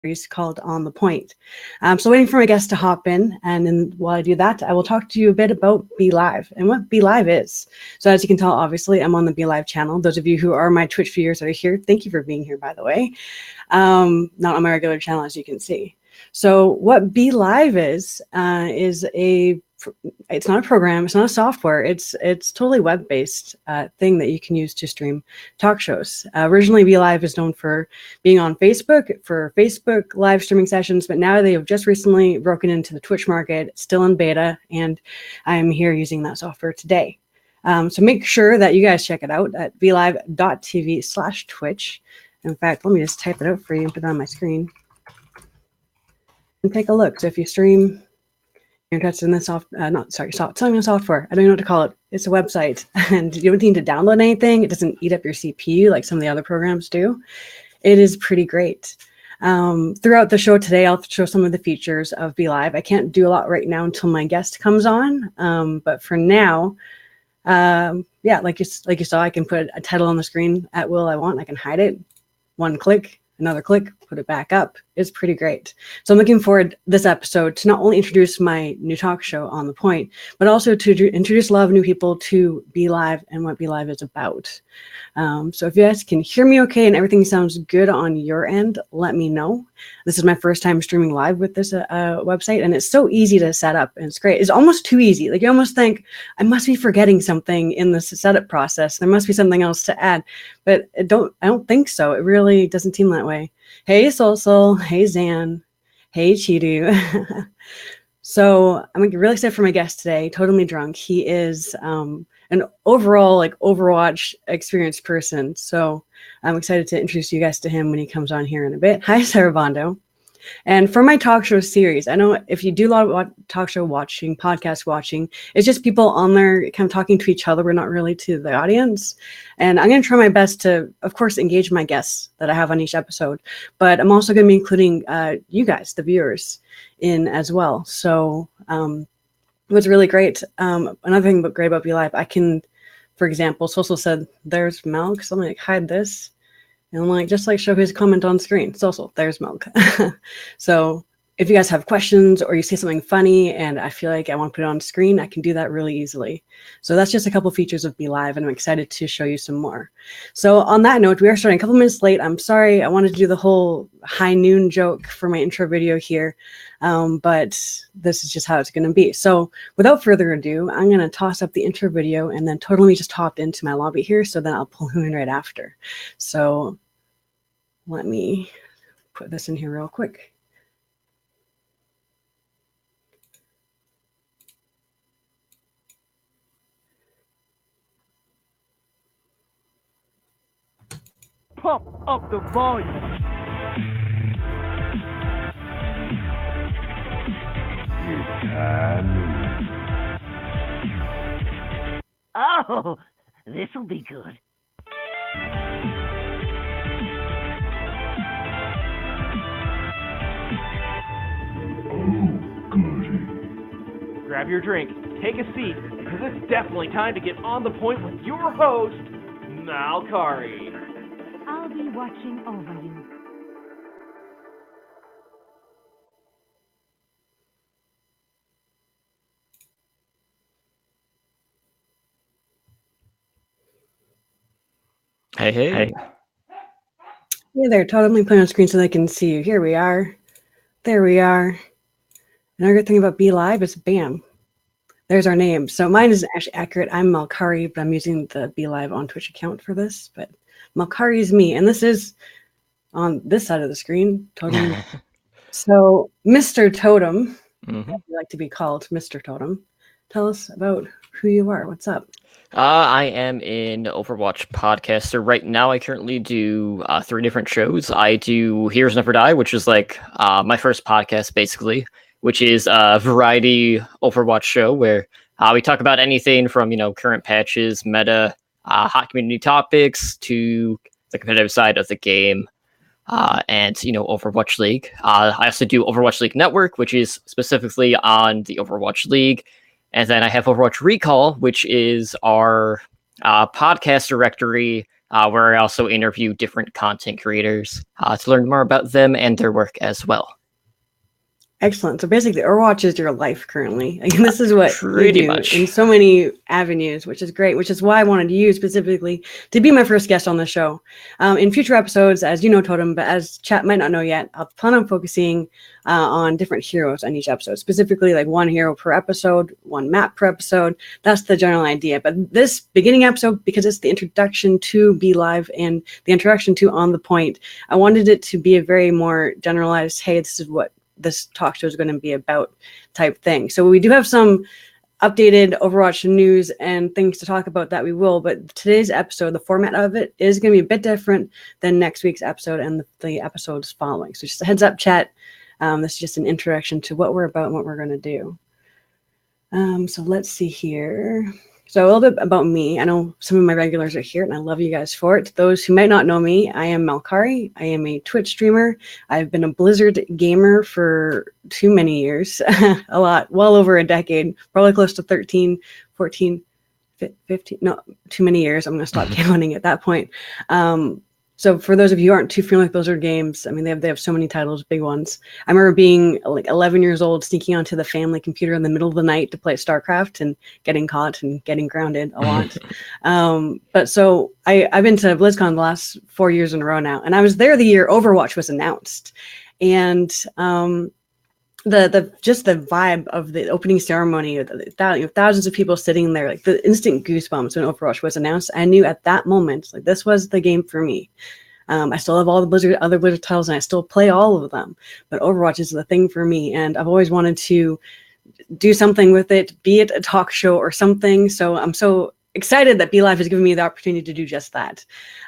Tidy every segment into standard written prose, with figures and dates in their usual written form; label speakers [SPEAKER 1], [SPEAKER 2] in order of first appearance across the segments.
[SPEAKER 1] series called On the Point. So waiting for my guest to hop in, and then while I do that, I will talk to you a bit about Be Live and what Be Live is. So as you can tell, obviously, I'm on the Be Live channel. Those of you who are my Twitch viewers that are here, thank you for being here, by the way. Not on my regular channel, as you can see. So what Be Live is it's not a program, it's not a software, it's totally web-based thing that you can use to stream talk shows. Originally, Be Live is known for being on Facebook, for Facebook live streaming sessions, but now they have just recently broken into the Twitch market. It's still in beta, and I'm here using that software today. So make sure that you guys check it out at blive.tv/Twitch. In fact, let me just type it out for you and put it on my screen. And take a look. So if you stream, you're interested in this software, I don't even know what to call it. It's a website, and you don't need to download anything. It doesn't eat up your CPU like some of the other programs do. It is pretty great. Throughout the show today, I'll show some of the features of Be Live. I can't do a lot right now until my guest comes on, but for now, like you saw, I can put a title on the screen at will I want. I can hide it. One click, another click, put it back up. It's pretty great. So I'm looking forward this episode to not only introduce my new talk show On the Point, but also to introduce a lot of new people to Be Live and what Be Live is about. So if you guys can hear me okay and everything sounds good on your end, let me know. This is my first time streaming live with this website, and it's so easy to set up, and it's great. It's almost too easy. Like, you almost think, I must be forgetting something in this setup process. There must be something else to add, but I don't think so. It really doesn't seem that way. Hey, Solsol. Hey, Zan. Hey, Chidu. So I'm really excited for my guest today, Totemlydrunk. He is an overall Overwatch experienced person. So I'm excited to introduce you guys to him when he comes on here in a bit. Hi, Sarabando. And for my talk show series, I know if you do a lot of talk show watching, podcast watching, it's just people on there kind of talking to each other. We're not really to the audience. And I'm going to try my best to, of course, engage my guests that I have on each episode. But I'm also going to be including you guys, the viewers, in as well. So what's really great, another thing great about Be Live, I can, for example, Social said, there's Malk, so I'm like, hide this. And I'm just show his comment on screen. So there's Milk. So if you guys have questions or you see something funny and I feel like I want to put it on screen, I can do that really easily. So that's just a couple features of Be Live, and I'm excited to show you some more. So on that note, we are starting a couple minutes late. I'm sorry. I wanted to do the whole high noon joke for my intro video here, but this is just how it's going to be. So without further ado, I'm going to toss up the intro video and then totally just hop into my lobby here, so then I'll pull him in right after. So let me put this in here real quick.
[SPEAKER 2] Pump up the volume.
[SPEAKER 3] Oh, this'll be good.
[SPEAKER 2] Grab your drink, take a seat, because it's definitely time to get on the point with your host, Malkarii.
[SPEAKER 4] I'll be watching over you.
[SPEAKER 5] Hey.
[SPEAKER 1] Hey there, totally put on screen so they can see you. Here we are. There we are. Another good thing about Be Live is bam. There's our name. So mine isn't actually accurate. I'm Malkarii, but I'm using the Be Live on Twitch account for this. But Malkarii is me, and this is on this side of the screen. Totem. So Mr. Totem,
[SPEAKER 5] Mm-hmm.
[SPEAKER 1] I'd like to be called Mr. Totem. Tell us about who you are. What's up?
[SPEAKER 5] I am an Overwatch podcaster. Right now, I currently do 3 different shows. I do Heroes Never Die, which is my first podcast, basically, which is a variety Overwatch show where we talk about anything from, current patches, meta, hot community topics, to the competitive side of the game, and, Overwatch League. I also do Overwatch League Network, which is specifically on the Overwatch League. And then I have Overwatch Recall, which is our podcast directory where I also interview different content creators to learn more about them and their work as well.
[SPEAKER 1] Excellent. So basically, Overwatch is your life currently. Like, this is what
[SPEAKER 5] Pretty
[SPEAKER 1] you do
[SPEAKER 5] much.
[SPEAKER 1] in so many avenues, which is great, which is why I wanted you specifically to be my first guest on the show. In future episodes, as you know, Totem, but as chat might not know yet, I'll plan on focusing on different heroes on each episode, specifically like one hero per episode, one map per episode. That's the general idea. But this beginning episode, because it's the introduction to Be Live and the introduction to On the Point, I wanted it to be a very more generalized, hey, this is what this talk show is going to be about type thing. So we do have some updated Overwatch news and things to talk about that we will, but today's episode, the format of it is going to be a bit different than next week's episode and the episodes following. So just a heads up, chat. This is just an introduction to what we're about and what we're going to do. So let's see here. So a little bit about me. I know some of my regulars are here, and I love you guys for it. Those who might not know me, I am Malkarii. I am a Twitch streamer. I've been a Blizzard gamer for too many years, a lot, well over a decade, probably close to 13, 14, 15, no, too many years. I'm going to stop counting at that point. So for those of you who aren't too familiar with Blizzard games, I mean, they have so many titles, big ones. I remember being like 11 years old, sneaking onto the family computer in the middle of the night to play StarCraft and getting caught and getting grounded a lot. But so I've been to BlizzCon the last 4 years in a row now, and I was there the year Overwatch was announced. And the just the vibe of the opening ceremony, thousands of people sitting there, like the instant goosebumps when Overwatch was announced. I knew at that moment, like, this was the game for me. I still have all the other Blizzard titles, and I still play all of them. But Overwatch is the thing for me, and I've always wanted to do something with it, be it a talk show or something. So I'm so excited that Be Live has given me the opportunity to do just that.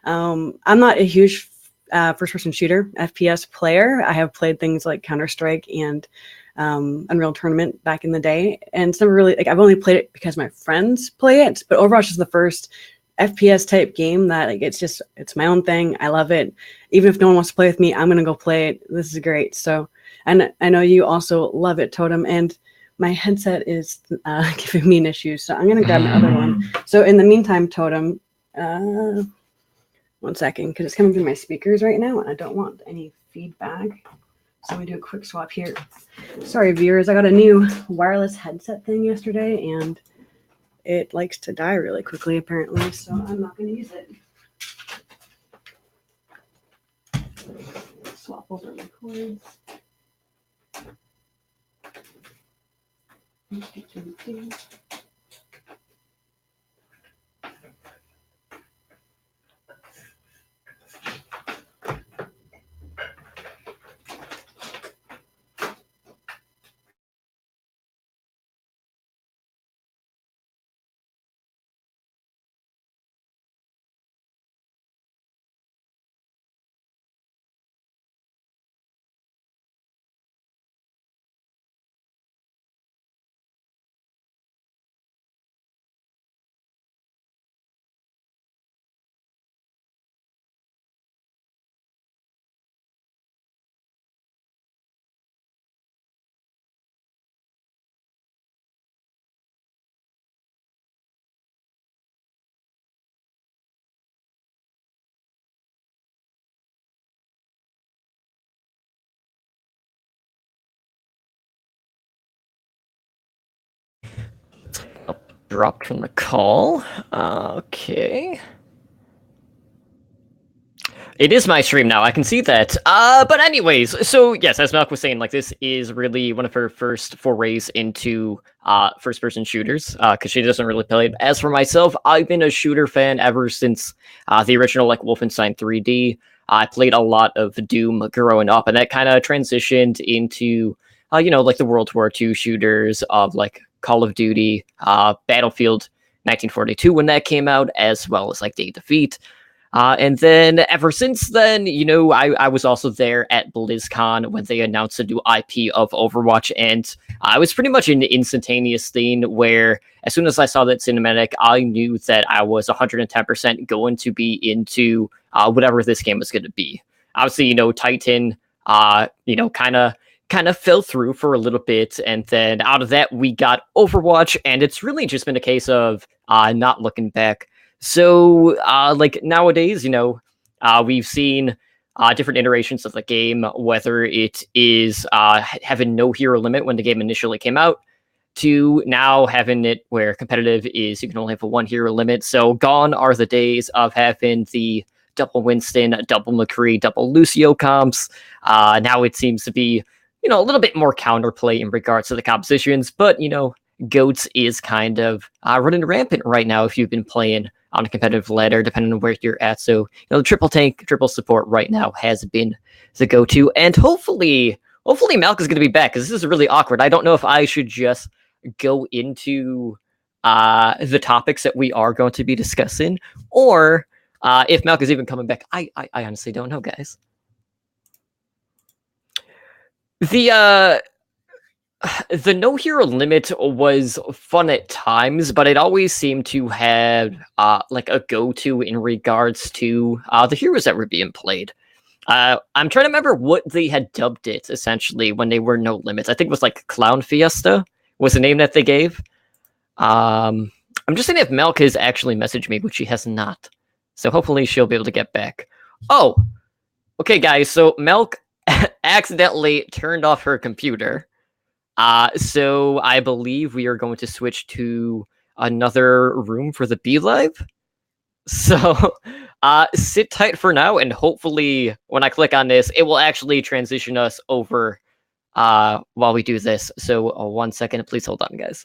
[SPEAKER 1] I'm not a huge first-person shooter FPS player. I have played things like Counter-Strike and Unreal Tournament back in the day, and it's never really, like, I've only played it because my friends play it. But Overwatch is the first FPS type game that, like, it's my own thing. I love it. Even if no one wants to play with me, I'm gonna go play it. This is great. So, and I know you also love it, Totem, and my headset is giving me an issue, so I'm gonna grab my other one. So in the meantime, Totem, 1 second, because it's coming through my speakers right now, and I don't want any feedback. So let me do a quick swap here. Sorry, viewers, I got a new wireless headset thing yesterday, and it likes to die really quickly, apparently, so I'm not going to use it. Swap over my cords.
[SPEAKER 5] Dropped from the call. Okay. It is my stream now. I can see that. But anyways, so yes, as Malk was saying, like, this is really one of her first forays into first-person shooters, because she doesn't really play it. As for myself, I've been a shooter fan ever since the original, like, Wolfenstein 3D. I played a lot of Doom growing up, and that kind of transitioned into, like the World War II shooters of, like, Call of Duty, Battlefield 1942 when that came out, as well as, like, Day of Defeat. And then ever since then, I was also there at BlizzCon when they announced a new IP of Overwatch, and it was pretty much an instantaneous thing where as soon as I saw that cinematic, I knew that I was 110% going to be into whatever this game was going to be. Obviously, Titan, kind of fell through for a little bit, and then out of that we got Overwatch, and it's really just been a case of not looking back. So, like nowadays, we've seen different iterations of the game, whether it is having no hero limit when the game initially came out, to now having it where competitive is you can only have a one hero limit. So gone are the days of having the double Winston, double Malkarii, double Lucio comps. Now it seems to be, a little bit more counterplay in regards to the compositions, but, GOATS is kind of running rampant right now if you've been playing on a competitive ladder, depending on where you're at. So, the triple tank, triple support right now has been the go-to. And hopefully Malk is going to be back, because this is really awkward. I don't know if I should just go into the topics that we are going to be discussing, or if Malk is even coming back. I honestly don't know, guys. The no hero limit was fun at times, but it always seemed to have like a go-to in regards to the heroes that were being played. I'm trying to remember what they had dubbed it essentially when they were no limits. I think it was like Clown Fiesta was the name that they gave. I'm just saying if Malk has actually messaged me, which she has not. So hopefully she'll be able to get back. Oh, okay, guys. So Malk accidentally turned off her computer. So I believe we are going to switch to another room for the B Live. So sit tight for now, and hopefully when I click on this, it will actually transition us over while we do this. So 1 second, please hold on, guys.